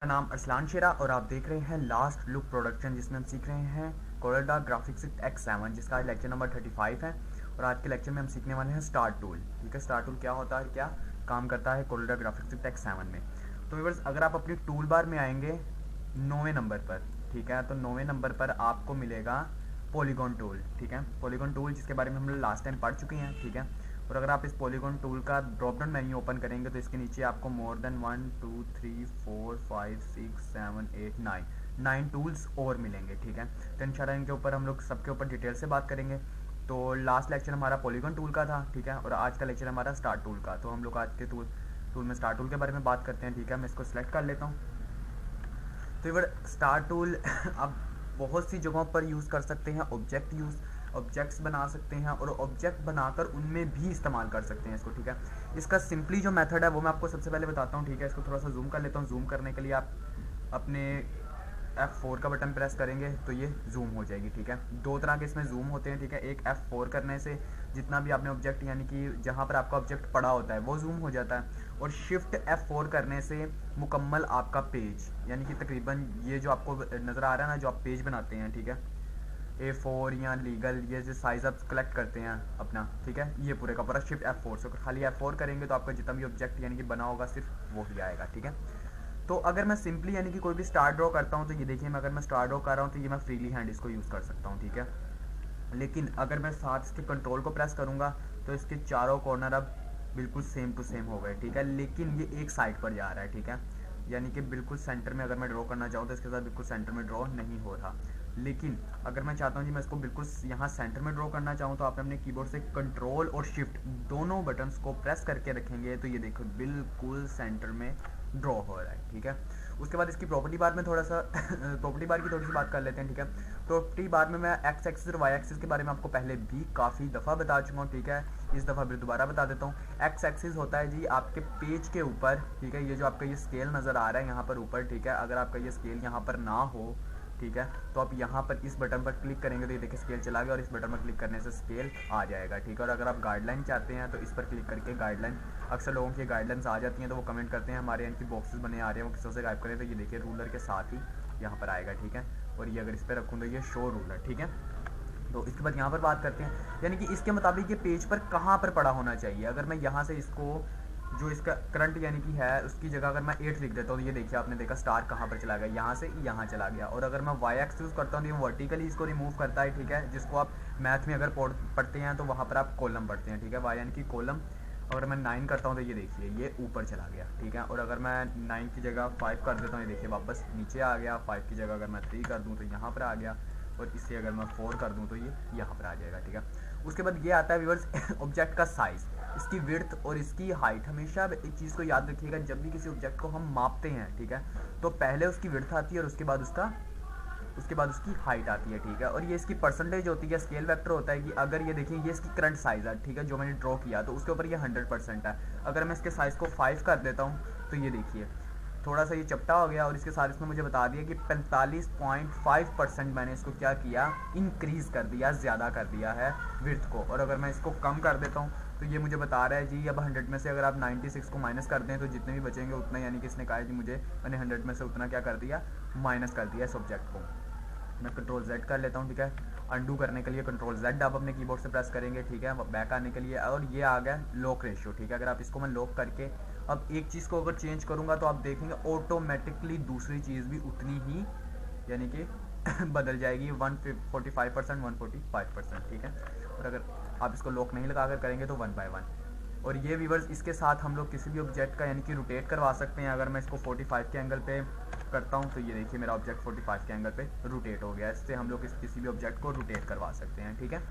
मेरा नाम अरसलान शेरा और आप देख रहे हैं लास्ट लुक प्रोडक्शन, जिसमें हम सीख रहे हैं कोरोडा ग्राफिक्स X7, जिसका लेक्चर नंबर 35 है। और आज के लेक्चर में हम सीखने वाले हैं स्टार टूल। ठीक है, स्टार टूल क्या होता है, क्या काम करता है कोरोडा ग्राफिक्स X7 में। तो व्यूअर्स, अगर आप अपनी टूल बार में आएंगे 9वें नंबर पर, ठीक है, तो 9वें नंबर पर आपको मिलेगा पॉलीगॉन टूल। ठीक है, पॉलीगॉन टूल जिसके बारे में हम लोग लास्ट टाइम पढ़ चुके हैं। ठीक है, और अगर आप इस पॉलीगॉन टूल का ड्रॉप डाउन मेन्यू ओपन करेंगे तो इसके नीचे आपको मोर देन 1 2 3 4 5 6 7 8 9 टूल्स और मिलेंगे। ठीक है, तो इंशाल्लाह इनके ऊपर हम लोग सबके ऊपर डिटेल से बात करेंगे। तो लास्ट लेक्चर हमारा पॉलीगॉन टूल का था, ठीक है, और आज का लेक्चर हमारा स्टार टूल का। तो हम लोग आज के टूल में स्टार टूल के बारे में बात करते हैं। ठीक है, मैं इसको सिलेक्ट कर लेता हूँ। तो ये स्टार टूल आप बहुत सी जगहों पर यूज़ कर सकते हैं। ऑब्जेक्ट्स बना सकते हैं और ऑब्जेक्ट बनाकर उनमें भी इस्तेमाल कर सकते हैं इसको। ठीक है, इसका सिंपली जो मेथड है वो मैं आपको सबसे पहले बताता हूँ। ठीक है, इसको थोड़ा सा जूम कर लेता हूँ। जूम करने के लिए आप अपने F4 का बटन प्रेस करेंगे तो ये जूम हो जाएगी। ठीक है, दो तरह के इसमें जूम होते हैं। ठीक है, एक F4 करने से जितना भी आपने ऑब्जेक्ट, यानी कि जहाँ पर आपका ऑब्जेक्ट पड़ा होता है वो जूम हो जाता है, और शिफ्ट F4 करने से मुकम्मल आपका पेज, यानी कि तकरीबन ये जो आपको नज़र आ रहा है ना, जो आप पेज बनाते हैं, ठीक है, A4 या लीगल, ये जो साइज़ आप कलेक्ट करते हैं अपना, ठीक है, ये पूरे का पूरा शिफ्ट F4 से खाली F4 करेंगे तो आपका जितना भी ऑब्जेक्ट यानी कि बना होगा सिर्फ वो ही आएगा। ठीक है, तो अगर मैं सिंपली यानी कि कोई भी स्टार ड्रॉ करता हूँ तो ये देखिए, मैं अगर मैं स्टार ड्रॉ कर रहा हूँ तो ये मैं फ्रीली हैंड इसको यूज़ कर सकता हूँ। ठीक है, लेकिन अगर मैं साथ इसके कंट्रोल को प्रेस करूँगा तो इसके चारों कॉर्नर अब बिल्कुल सेम टू सेम हो गए। ठीक है, लेकिन ये एक साइड पर जा रहा है। ठीक है, यानी कि बिल्कुल सेंटर में अगर मैं ड्रॉ करना चाहूँ तो इसके साथ बिल्कुल सेंटर में ड्रॉ नहीं हो रहा। लेकिन अगर मैं चाहता हूँ जी मैं इसको बिल्कुल यहाँ सेंटर में ड्रॉ करना चाहूँ तो आपने अपने कीबोर्ड से कंट्रोल और शिफ्ट दोनों बटन्स को प्रेस करके रखेंगे तो ये देखो बिल्कुल सेंटर में ड्रॉ हो रहा है। ठीक है, उसके बाद इसकी प्रॉपर्टी बार में थोड़ा सा प्रॉपर्टी बार की थोड़ी सी बात कर लेते हैं। ठीक है, प्रॉपर्टी बार में मैं एक्स एक्सिस और वाई एक्सिस के बारे में आपको पहले भी काफ़ी दफ़ा बता चुका हूँ। ठीक है, इस दफ़ा फिर दोबारा बता देता हूँ। एक्स एक्सिस होता है जी आपके पेज के ऊपर, ठीक है, ये जो आपका ये स्केल नज़र आ रहा है यहाँ पर ऊपर, ठीक है, अगर आपका ये स्केल यहाँ पर ना हो, ठीक है, तो आप यहाँ पर इस बटन पर क्लिक करेंगे तो ये देखिए स्केल चला गया और इस बटन पर क्लिक करने से स्केल आ जाएगा। ठीक है, और अगर आप गाइडलाइन चाहते हैं तो इस पर क्लिक करके गाइडलाइन, अक्सर लोगों की गाइडलाइंस आ जाती हैं तो वो कमेंट करते हैं हमारे इनकी बॉक्सेस बने आ रहे हैं वो किसों से गायब करें, तो ये देखिए रूलर के साथ ही यहाँ पर आएगा। ठीक है, और ये अगर इस पर रखूँ तो ये शो रूलर। ठीक है, तो इसके बाद यहाँ पर बात करते हैं, यानी कि इसके मुताबिक ये पेज पर कहाँ पर पड़ा होना चाहिए। अगर मैं यहाँ से इसको जो इसका करंट यानी कि है उसकी जगह अगर मैं 8 लिख देता हूँ तो ये देखिए आपने देखा स्टार कहाँ पर चला गया, यहाँ से यहाँ चला गया। और अगर मैं वाई एक्स यूज़ करता हूँ तो ये वर्टिकली इसको रिमूव करता है। ठीक है, जिसको आप मैथ में अगर पढ़ते हैं तो वहाँ पर आप कॉलम पढ़ते हैं। ठीक है, वाई यानी कि कॉलम। अगर मैं 9 करता हूँ तो ये देखिए ये ऊपर चला गया। ठीक है, और अगर मैं 9 की जगह 5 कर देता हूँ ये देखिए वापस नीचे आ गया। 5 की जगह अगर मैं 3 कर दूँ तो यहाँ पर आ गया, और इससे अगर मैं 4 कर दूँ तो ये यहाँ पर आ जाएगा। ठीक है, उसके बाद ये आता है व्यूअर्स ऑब्जेक्ट का साइज़, इसकी विड्थ और इसकी हाइट। हमेशा एक चीज़ को याद रखिएगा, जब भी किसी ऑब्जेक्ट को हम मापते हैं, ठीक है, तो पहले उसकी विड्थ आती है और उसके बाद उसकी हाइट आती है। ठीक है, और ये इसकी परसेंटेज होती है, स्केल वेक्टर होता है कि अगर ये देखिए ये इसकी करंट साइज़ है, ठीक है, जो मैंने ड्रॉ किया तो उसके ऊपर ये 100% है। अगर मैं इसके साइज़ को 5 कर देता हूँ तो ये देखिए थोड़ा सा ये चपटा हो गया, और इसके साथ इसमें मुझे बता दिया कि 45.5% मैंने इसको क्या किया, इंक्रीज़ कर दिया, ज़्यादा कर दिया है विड्थ को। और अगर मैं इसको कम कर देता हूँ तो ये मुझे बता रहा है जी अब 100 में से अगर आप 96 को माइनस कर दें तो जितने भी बचेंगे उतना, यानी कि इसने कहा है जी मुझे मैंने 100 में से उतना क्या कर दिया, माइनस कर दिया इस ऑब्जेक्ट को। मैं कंट्रोल Z कर लेता हूँ। ठीक है, अंडू करने के लिए कंट्रोल Z आप अपने कीबोर्ड से प्रेस करेंगे। ठीक है, बैक आने के लिए, और ये आ गया लॉक रेशियो। ठीक है, अगर आप इसको मैं लॉक करके अब एक चीज़ को अगर चेंज करूँगा तो आप देखेंगे ऑटोमेटिकली दूसरी चीज़ भी उतनी ही यानी कि बदल जाएगी, 145%, 145%। ठीक है, और अगर आप इसको लॉक नहीं लगा कर करेंगे तो 1 बाय 1। और ये व्यूअर्स इसके साथ हम लोग किसी भी ऑब्जेक्ट का यानी कि रोटेट करवा सकते हैं। अगर मैं इसको 45 के एंगल पे करता हूँ तो ये देखिए मेरा ऑब्जेक्ट 45 के एंगल पे रोटेट हो गया। इससे हम लोग किसी भी ऑब्जेक्ट को रोटेट करवा सकते हैं। ठीक है,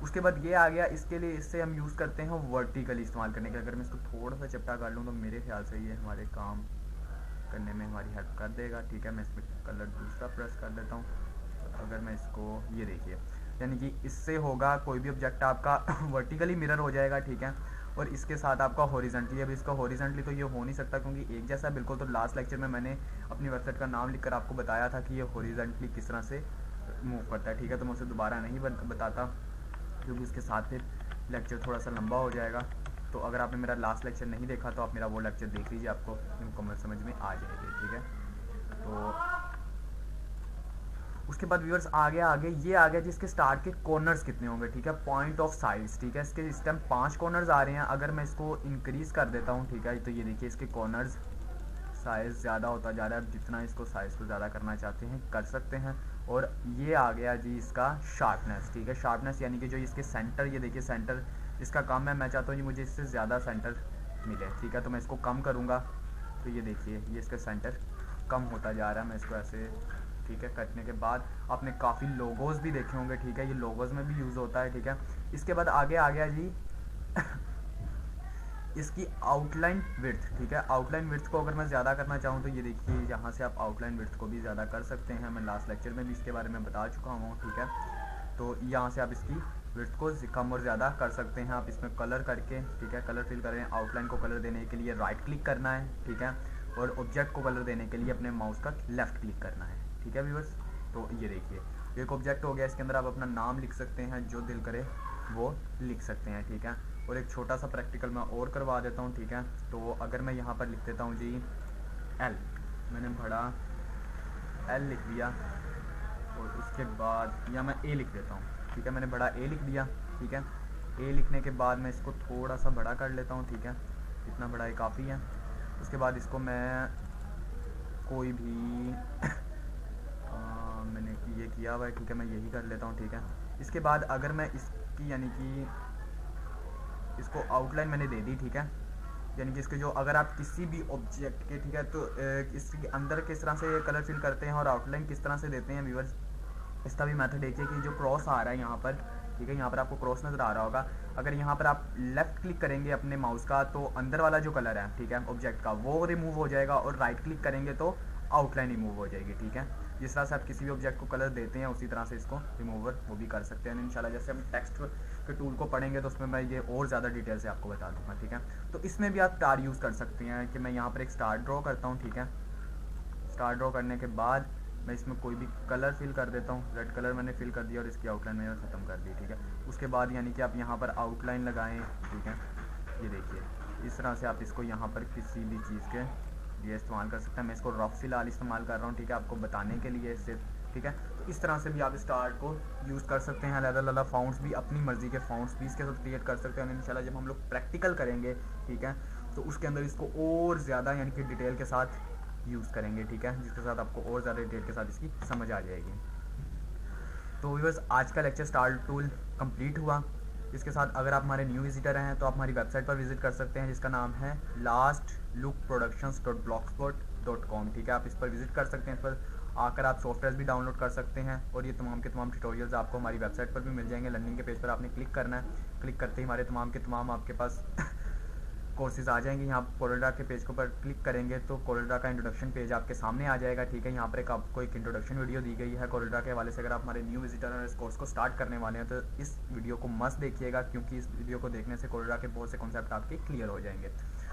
उसके बाद ये आ गया, इसके लिए इससे हम यूज़ करते हैं वर्टिकली इस्तेमाल करने के। अगर मैं इसको थोड़ा सा चपटा कर लूँ तो मेरे ख्याल से ये हमारे काम करने में हमारी हेल्प कर देगा। ठीक है, मैं इसमें कलर दूसरा प्रेस कर देता हूँ। अगर मैं इसको ये देखिए यानी कि इससे होगा कोई भी ऑब्जेक्ट आपका वर्टिकली मिरर हो जाएगा। ठीक है, और इसके साथ आपका हॉरिजॉन्टली, अब इसका हॉरिजॉन्टली तो ये हो नहीं सकता क्योंकि एक जैसा बिल्कुल। तो लास्ट लेक्चर में मैंने अपनी वेबसाइट का नाम लिखकर आपको बताया था कि ये हॉरिजॉन्टली किस तरह से मूव करता है। ठीक है, तो मैं उसे दोबारा नहीं बताता क्योंकि इसके साथ फिर लेक्चर थोड़ा सा लंबा हो जाएगा। तो अगर आपने मेरा लास्ट लेक्चर नहीं देखा तो आप मेरा वो लेक्चर देख लीजिए, आपको मुकम्मल समझ में आ जाएगी। ठीक है, तो उसके बाद व्यूअर्स आगे आगे ये आ गया जिसके स्टार्ट के कॉर्नर्स कितने होंगे, ठीक है, पॉइंट ऑफ साइज, ठीक है। इसके इस टाइम 5 कॉर्नर्स आ रहे हैं। अगर मैं इसको इंक्रीज़ कर देता हूँ, ठीक है, तो ये देखिए इसके कॉर्नर्स साइज़ ज़्यादा होता जा रहा है। जितना इसको साइज़ को ज़्यादा करना चाहते हैं कर सकते हैं। और ये आ गया जी इसका शार्पनेस, ठीक है, शार्पनेस यानी कि जो इसके सेंटर, ये देखिए सेंटर इसका कम है। मैं चाहता हूँ जी मुझे इससे ज़्यादा सेंटर मिले, ठीक है, तो मैं इसको कम करूँगा। तो ये देखिए ये इसका सेंटर कम होता जा रहा है। मैं इसको ऐसे, ठीक है, कटने के बाद आपने काफ़ी लोगोज़ भी देखे होंगे, ठीक है, ये लोगोज़ में भी यूज़ होता है, ठीक है। इसके बाद आगे आ गया जी इसकी आउटलाइन विड्थ, ठीक है। आउटलाइन विड्थ को अगर मैं ज़्यादा करना चाहूँ तो ये देखिए यहाँ से आप आउटलाइन विड्थ को भी ज़्यादा कर सकते हैं। मैं लास्ट लेक्चर में भी इसके बारे में बता चुका हूँ, ठीक है। तो यहाँ से आप इसकी विड्थ को कम और ज़्यादा कर सकते हैं। आप इसमें कलर करके, ठीक है, कलर फिल करें। आउटलाइन को कलर देने के लिए राइट क्लिक करना है, ठीक है, और ऑब्जेक्ट को कलर देने के लिए अपने माउस का लेफ़्ट क्लिक करना है, ठीक है व्यूअर्स। तो ये देखिए एक ऑब्जेक्ट हो गया। इसके अंदर आप अपना नाम लिख सकते हैं, जो दिल करे वो लिख सकते हैं, ठीक है। और एक छोटा सा प्रैक्टिकल मैं और करवा देता हूँ, ठीक है। तो अगर मैं यहाँ पर लिख देता हूँ जी एल, मैंने बड़ा एल लिख दिया, और उसके बाद या मैं ए लिख देता हूँ, ठीक है, मैंने बड़ा ए लिख दिया, ठीक है। ए लिखने के बाद मैं इसको थोड़ा सा बड़ा कर लेता हूँ, ठीक है, इतना बड़ा ही काफ़ी है। उसके बाद इसको मैं कोई भी मैंने ये किया हुआ है, ठीक है, मैं यही कर लेता हूँ, ठीक है। इसके बाद अगर मैं इसकी यानी कि इसको आउटलाइन मैंने दे दी, ठीक है, यानी कि इसके जो अगर आप किसी भी ऑब्जेक्ट के, ठीक है, तो इसके अंदर किस तरह से कलर फिल करते हैं और आउटलाइन किस तरह से देते हैं व्यूअर्स, इसका भी मेथड देखिए कि जो क्रॉस आ रहा है यहाँ पर, ठीक है, यहाँ पर आपको क्रॉस नज़र आ रहा होगा। अगर यहाँ पर आप लेफ़्ट क्लिक करेंगे अपने माउस का तो अंदर वाला जो कलर है, ठीक है, ऑब्जेक्ट का, वो रिमूव हो जाएगा, और राइट क्लिक करेंगे तो आउटलाइन रिमूव हो जाएगी, ठीक है। जिस तरह से आप किसी भी ऑब्जेक्ट को कलर देते हैं उसी तरह से इसको रिमूवर वो भी कर सकते हैं इंशाल्लाह। जैसे हम टेक्स्ट के टूल को पढ़ेंगे तो उसमें मैं ये और ज़्यादा डिटेल से आपको बता दूंगा, ठीक है। तो इसमें भी आप स्टार यूज़ कर सकते हैं कि मैं यहाँ पर एक स्टार ड्रॉ करता हूँ, ठीक है। स्टार ड्रॉ करने के बाद मैं इसमें कोई भी कलर फिल कर देता हूँ। रेड कलर मैंने फिल कर दिया और इसकी आउटलाइन मैंने ख़त्म कर दी, ठीक है। उसके बाद यानी कि आप यहाँ पर आउटलाइन लगाएं, ठीक है। ये देखिए इस तरह से आप इसको यहाँ पर किसी भी चीज़ के लिए इस्तेमाल कर सकते हैं। मैं इसको रफ फिलहाल इस्तेमाल कर रहा हूँ, ठीक है, आपको बताने के लिए सिर्फ, ठीक है। तो इस तरह से भी आप स्टार को यूज़ कर सकते हैं। अलग-अलग फाउंट्स भी, अपनी मर्ज़ी के फाउंट्स भी इसके साथ क्रिएट कर सकते हैं। इंशाल्लाह जब हम लोग प्रैक्टिकल करेंगे, ठीक है, तो उसके अंदर इसको और ज़्यादा यानी कि डिटेल के साथ यूज़ करेंगे, ठीक है, जिसके साथ आपको और ज़्यादा डिटेल के साथ इसकी समझ आ जाएगी। तो व्यूअर्स आज का लेक्चर स्टार टूल कंप्लीट हुआ। इसके साथ अगर आप हमारे न्यू विजिटर हैं तो आप हमारी वेबसाइट पर विजिट कर सकते हैं जिसका नाम है lastlookproductions.blogspot.com, ठीक है। आप इस पर विजिट कर सकते हैं। इस पर आकर आप सॉफ्टवेयर भी डाउनलोड कर सकते हैं और ये तमाम के तमाम ट्यूटोरियल्स आपको हमारी वेबसाइट पर भी मिल जाएंगे। लर्निंग के पेज पर आपने क्लिक करना है। क्लिक करते ही हमारे तमाम के तमाम आपके पास कोर्सेज आ जाएंगे। यहाँ कोरेल्ड्रा के पेज के ऊपर क्लिक करेंगे तो कोरेल्ड्रा का इंट्रोडक्शन पेज आपके सामने आ जाएगा, ठीक है। यहाँ पर एक आपको एक इंट्रोडक्शन वीडियो दी गई है कोरेल्ड्रा के हवाले से। अगर आप हमारे न्यू विजिटर और इस कोर्स को स्टार्ट करने वाले हैं तो इस वीडियो को मस्ट देखिएगा, क्योंकि इस वीडियो को देखने से कोरेल्ड्रा के बहुत से कॉन्सेप्ट आपके क्लियर हो जाएंगे।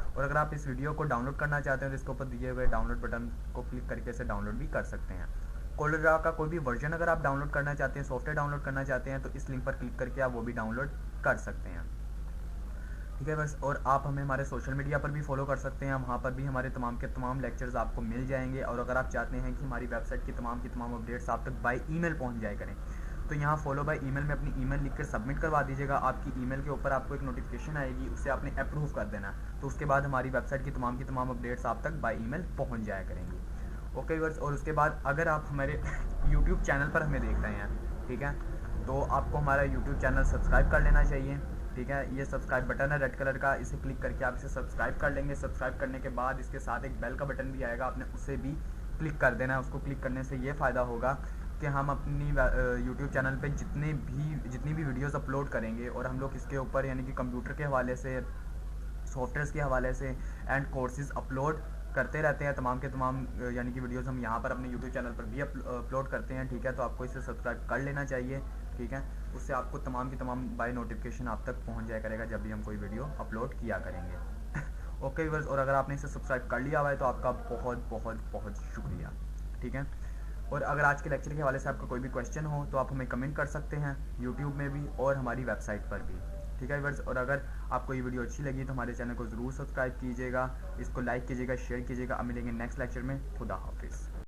और अगर आप इस वीडियो को डाउनलोड करना चाहते हैं तो इसके ऊपर दिए हुए डाउनलोड बटन को क्लिक करके इसे डाउनलोड भी कर सकते हैं। कोरेल्ड्रा का कोई भी वर्जन अगर आप डाउनलोड करना चाहते हैं, सॉफ्टवेयर डाउनलोड करना चाहते हैं, तो इस लिंक पर क्लिक करके आप वो भी डाउनलोड कर सकते हैं, ठीक है बस। और आप हमें हमारे सोशल मीडिया पर भी फॉलो कर सकते हैं। वहाँ पर भी हमारे तमाम के तमाम लेक्चर्स आपको मिल जाएंगे। और अगर आप चाहते हैं कि हमारी वेबसाइट की तमाम अपडेट्स आप तक बाय ईमेल पहुँच जाए करें तो यहाँ फॉलो बाय ईमेल में अपनी ईमेल लिखकर सबमिट करवा दीजिएगा। आपकी ईमेल के ऊपर आपको एक नोटिफिकेशन आएगी, उससे आपने अप्रूव कर देना। तो उसके बाद हमारी वेबसाइट की तमाम अपडेट्स आप तक बाय ईमेल पहुँच जाया करेंगी, ओके व्यूअर्स। और उसके बाद अगर आप हमारे यूट्यूब चैनल पर हमें देख रहे हैं, ठीक है, तो आपको हमारा यूट्यूब चैनल सब्सक्राइब कर लेना चाहिए, ठीक है। ये सब्सक्राइब बटन है रेड कलर का, इसे क्लिक करके आप इसे सब्सक्राइब कर लेंगे। सब्सक्राइब करने के बाद इसके साथ एक बेल का बटन भी आएगा, आपने उसे भी क्लिक कर देना है। उसको क्लिक करने से ये फ़ायदा होगा कि हम अपनी यूट्यूब चैनल पे जितनी भी वीडियोस अपलोड करेंगे और हम लोग इसके ऊपर यानी कि कंप्यूटर के हवाले से, सॉफ्टवेयर के हवाले से एंड कोर्सेज अपलोड करते रहते हैं। तमाम के तमाम यानी कि वीडियोस हम यहाँ पर अपने यूट्यूब चैनल पर भी अपलोड करते हैं, ठीक है। तो आपको इसे सब्सक्राइब कर लेना चाहिए, ठीक है। उससे आपको तमाम की तमाम बाय नोटिफिकेशन आप तक पहुँच जाया करेगा जब भी हम कोई वीडियो अपलोड किया करेंगे, ओके व्यूअर्स। और अगर आपने इसे सब्सक्राइब कर लिया हुआ है तो आपका बहुत बहुत बहुत शुक्रिया, ठीक है। और अगर आज के लेक्चर के हवाले से आपका कोई भी क्वेश्चन हो तो आप हमें कमेंट कर सकते हैं यूट्यूब में भी और हमारी वेबसाइट पर भी, ठीक है व्यूअर्स। और अगर आपको ये वीडियो अच्छी लगी तो हमारे चैनल को ज़रूर सब्सक्राइब कीजिएगा, इसको लाइक कीजिएगा, शेयर कीजिएगा। अब मिलेंगे नेक्स्ट लेक्चर में। खुदा हाफिज़।